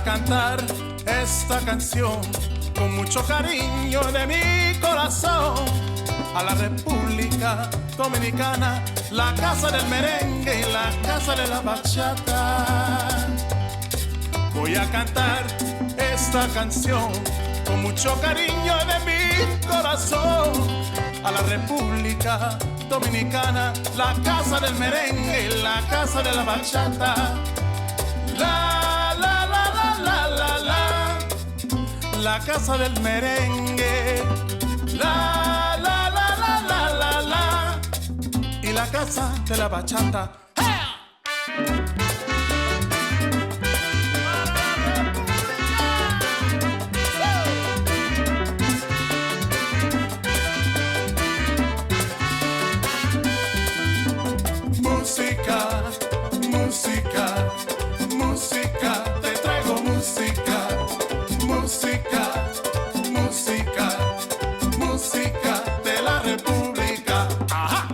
cantar esta canción con mucho cariño de mi corazón a la República Dominicana, la casa del merengue y la casa de la bachata. Voy a cantar esta canción con mucho cariño de mi corazón a la República Dominicana, la casa del merengue y la casa de la bachata. La, la, la, la, la, la, la casa del merengue. La, la, la, la, la, la, la, y la casa de la bachata. Música, música, música, te traigo música, música, música, música de la República. ¡Ajá!